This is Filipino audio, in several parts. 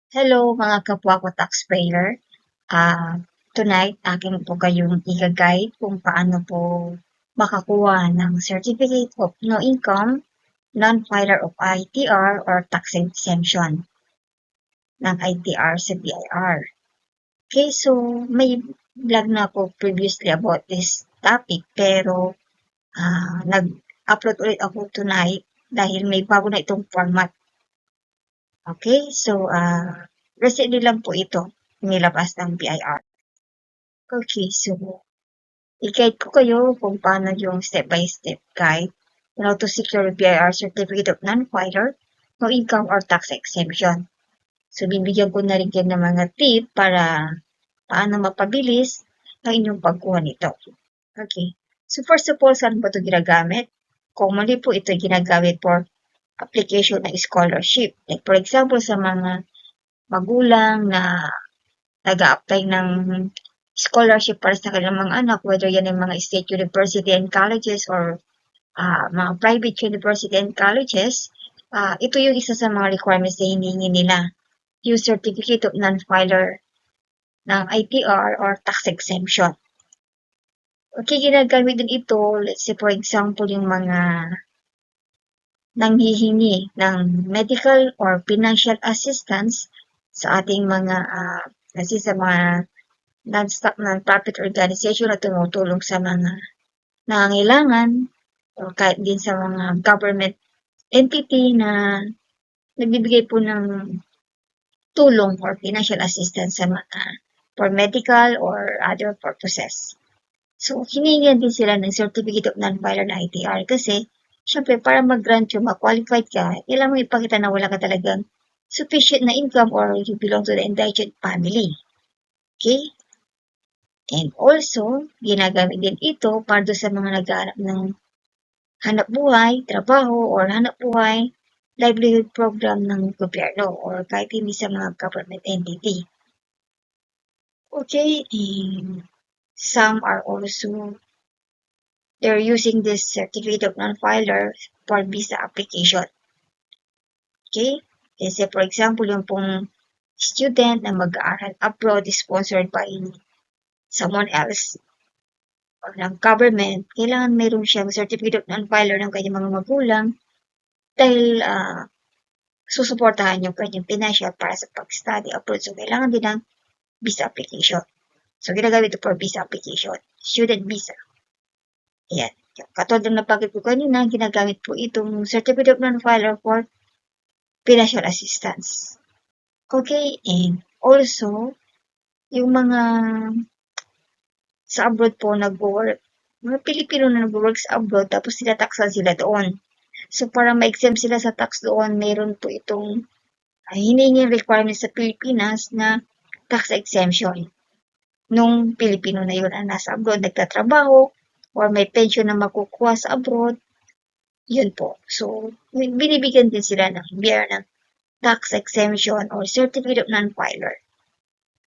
Hello mga kapwa ko taxpayer. Ah, Tonight akin po kayong i-guide kung paano po makakuha ng Certificate of No Income, Non-Filer of ITR or Tax Exemption ng ITR sa BIR. Okay, so may vlog na po previously about this topic pero nag-upload ulit ako tonight dahil may bago na itong format. Okay, so recently lang po ito nilabas ng BIR. Okay, so i-guide ko kayo kung paano yung step-by-step guide on how to secure BIR Certificate of Non-Filer, No Income or Tax Exemption. So bibigyan ko na rin kayo ng mga tip para paano mapabilis ang inyong pagkuha nito. Okay, so first of all, saan ba ito ginagamit? Commonly po ito ginagamit for application ng scholarship. Like for example, sa mga magulang na nag-a-apply ng scholarship para sa kanilang mga anak, whether yan ay mga state university and colleges or mga private university and colleges, ito yung isa sa mga requirements na hinihingi nila, yung certificate of non-filer ng ITR or tax exemption. Okay, ginagamit din ito, let's say for example, yung mga nanghihingi ng medical or financial assistance sa ating mga, kasi sa mga non-stop non-profit organization na tumutulong sa mga nangangailangan o kahit din sa mga government entity na nagbibigay po ng tulong or financial assistance sa mga for medical or other purposes. So, hiningihan din sila ng Certificate of Non-Filer na ITR kasi syempre para mag-grant yung ma-qualified ka, kailangan mo ipakita na wala ka talagang sufficient na income or you belong to the indigent family. Okay? And also, ginagamit din ito para sa mga naghahanap ng hanap buhay, trabaho, or hanap buhay, livelihood program ng gobyerno or kahit hindi sa mga government entity. Okay, and some are also, they're using this certificate of non-filer for visa application. Okay, kasi for example, yung pong student na mag-aaral abroad is sponsored by someone else or ng government, kailangan mayroon siyang certificate of non-filer ng kanyang mga magulang dahil susuportahan yung kanyang financial para sa pag-study abroad. So, kailangan din ng visa application. So, ginagamit ito for visa application. Student visa. Ayan. Katulad ng napagod ko kanina, ginagamit po itong certificate of non-filer for financial assistance. Okay, and also, yung mga sa abroad po nag-work, mga Pilipino na nag-work sa abroad, tapos tinataksan sila doon. So, para ma-exempt sila sa tax doon, mayroon po itong hinihinging requirements sa Pilipinas na tax exemption nung Pilipino na yun ang nasa abroad, nagtatrabaho, or may pension na makukuha sa abroad, yun po. So, binibigyan din sila ng BIR ng tax exemption or certificate of non-filer.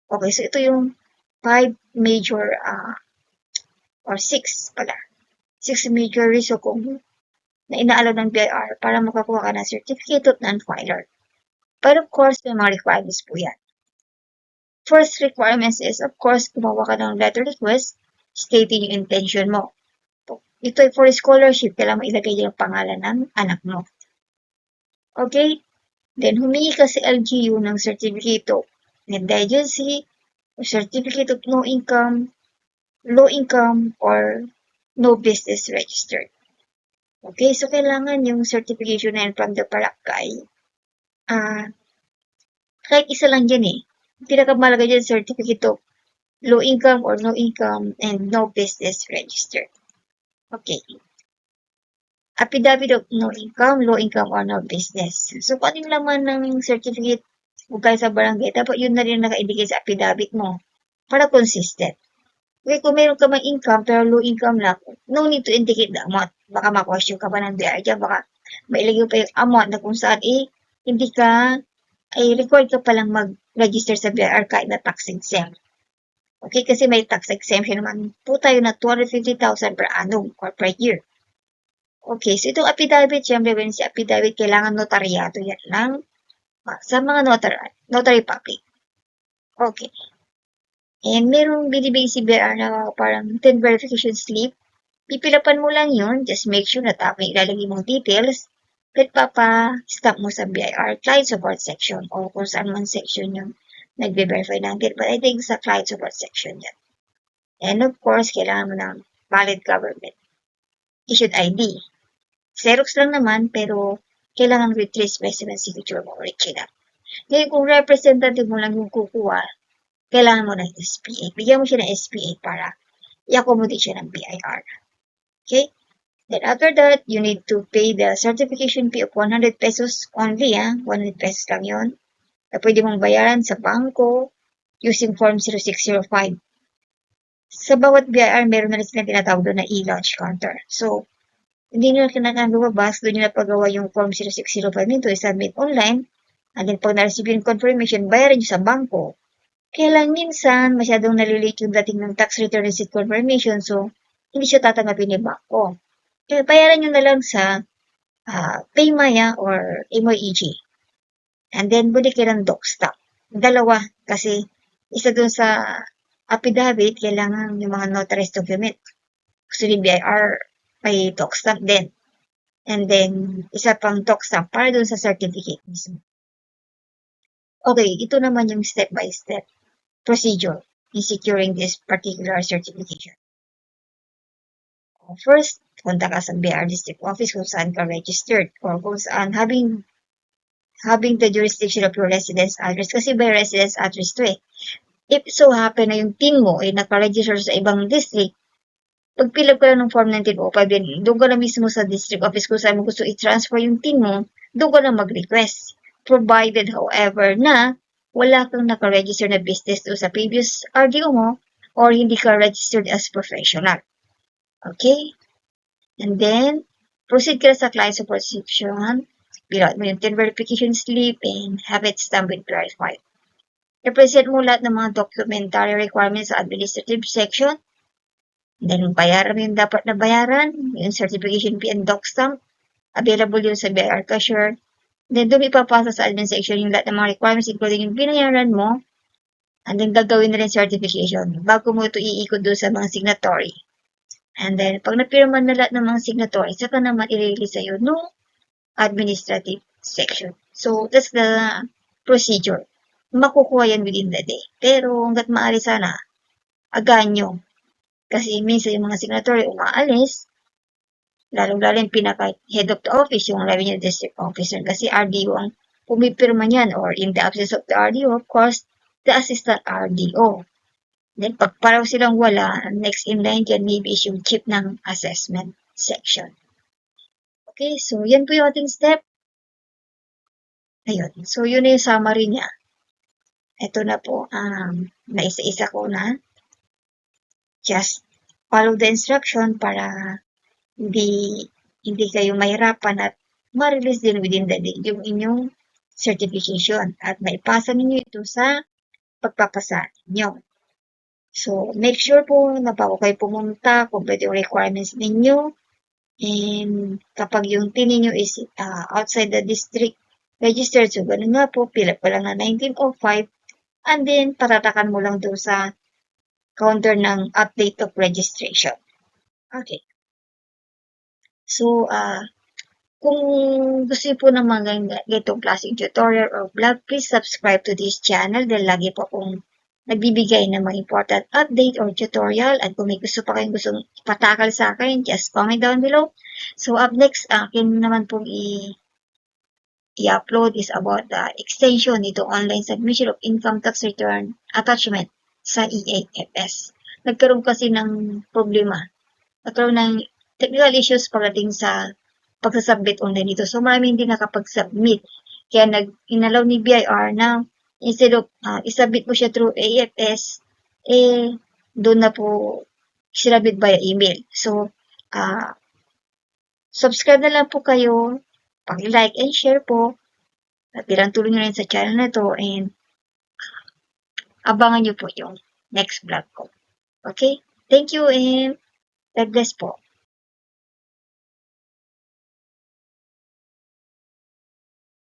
Okay, so ito yung 5 major or 6 pala. 6 major reason kung na inaalaw ng BIR para makakuha ka ng certificate of non-filer. But of course, may mga requirements po yan. First requirements is, of course, gumawa ka ng letter request stating yung intention mo. Ito ay for scholarship, kailangan ilagay yung pangalan ng anak mo. Okay? Then, humingi ka sa LGU ng certificate of indigency, or certificate of no income, low income, or no business registered. Okay? So, kailangan yung certification na yun from the barangay. Kahit isa lang yan eh. Pinakamalaga dyan, certificate of low income or no income and no business registered. Okay. Affidavit of no income, low income, or no business. So, kung ano yung laman ng certificate o kaya sa barangay, dapat yun na rin naka-indicate sa affidavit mo para consistent. Okay, kung meron ka mang income pero low income lang, no need to indicate the amount. Baka ma-question ka pa ng BIR dyan, baka mailagay pa yung amount na kung saan hindi ka, ay required ka palang mag-register sa BIR kahit na tax exempt. Okay, kasi may tax exemption naman po tayo na 250,000 per annum or per year. Okay, so itong affidavit, syempre when si affidavit, kailangan notaryado yan lang. sa mga notary public. Okay. And merong binibigay si BIR na parang 10 verification slip. Pipilapan mo lang yun. Just make sure na tama ilalagay mong details. At papa-stop mo sa BIR client support section o kung saan man section yung nagbe-verify natin. But I think sa client support section yan. And of course, kailangan mo ng valid government issued ID. Xerox lang naman, pero kailangan with 3 specimen signature mo original. Ngayon, kung representative mo lang yung kukuha, kailangan mo ng SPA. Bigyan mo siya ng SPA para i-accommodate siya ng BIR. Okay? Then after that, you need to pay the certification fee of 100 pesos only. 100 pesos lang yun. Na pwede mong bayaran sa bangko using Form 0605. Sa bawat BIR, meron na rin silang tinatawag doon na e-launch counter. So, hindi nyo kinakailangan lumabas, doon nyo napagawa yung Form 0605 nito, i-submit online, and then pag na-receive yung confirmation, bayaran nyo sa bangko. Kaya lang minsan, masyadong nalilate yung dating ng tax return receipt confirmation, so hindi siya tatanggapin ni bangko. Kaya bayaran nyo na lang sa Paymaya or MOEG. And then, buli kayo ng DocStop. Dalawa, kasi isa dun sa affidavit, kailangan yung mga notarized document. Gusto ni BIR, may DocStop din. And then, isa pang DocStop para dun sa certificate mismo. Okay, ito naman yung step-by-step procedure in securing this particular certification. First, punta ka sa BIR district office kung saan ka registered or kung saan having the jurisdiction of your residence address kasi by residence address to eh. If so happen na yung PIN mo ay nakaregister sa ibang district, pag-fill up ka lang ng Form 1905 yan, doon ka na mismo sa district office kung saan mo gusto i-transfer yung PIN mo, doon ka na mag-request. Provided, however, na wala kang nakaregister na business doon sa previous RDO mo or hindi ka registered as professional. Okay? And then, proceed ka sa client support section, fill out mo yung 10 verification slip and have it stamped with verified. I-present mo lahat ng mga documentary requirements sa administrative section. Then, bayaran mo yung dapat na bayaran, yung certification fee and doc stamp. Available yun sa BIR cashier. Then, doon ipapasa sa admin section yung lahat ng mga requirements including yung binayaran mo. And then, gagawin na rin certification bago mo ito iikot doon sa mga signatory. And then, pag napirman na lahat ng mga signatory, saka naman i-release sa'yo no administrative section. So, that's the procedure. Makukuha yan within the day. Pero, hanggat maaari sana, agahan nyo. Kasi minsan yung mga signatory umaalis, lalong-lalo yung pinaka-head of the office, yung revenue district officer. Kasi RDO ang pumipirma niyan or in the absence of the RDO, of course, the assistant RDO. Then, pag paraw silang wala, next in line dyan, maybe is yung chief ng assessment section. Okay, so yan po yung ating step. Ayun. So, yun na yung summary niya. Ito na po, naisa-isa ko na. Just follow the instruction para hindi kayo mahirapan at ma-release din within the day yung inyong certification at maipasa ninyo ito sa pagpapasa ninyo. So, make sure po na bago kayo pumunta, complete yung requirements ninyo. And kapag yung PIN ninyo is outside the district registered, so ganun nga po, fill up pa lang na 1905. And then, patatakan mo lang doon sa counter ng update of registration. Okay. So, kung gusto niyo po ng mga ganitong klaseng tutorial or vlog, please subscribe to this channel dahil lagi po akong nagbibigay ng mga important update or tutorial. At kung may gusto pa kayong gustong ipatakal sa akin, just comment down below. So, up next, akin naman pong i-upload is about the extension nito online submission of income tax return attachment sa EAFS. Nagkaroon kasi ng problema. Nagkaroon ng technical issues pagdating sa pagsasubmit online dito. So, maraming hindi nakapag-submit. Kaya inalaw ni BIR na instead of isubmit mo siya through AFS, doon na po sinubmit via email. So, subscribe na lang po kayo, pag-like and share po, at bilang tulong nyo rin sa channel na to, and abangan nyo po yung next vlog ko. Okay? Thank you and God bless po.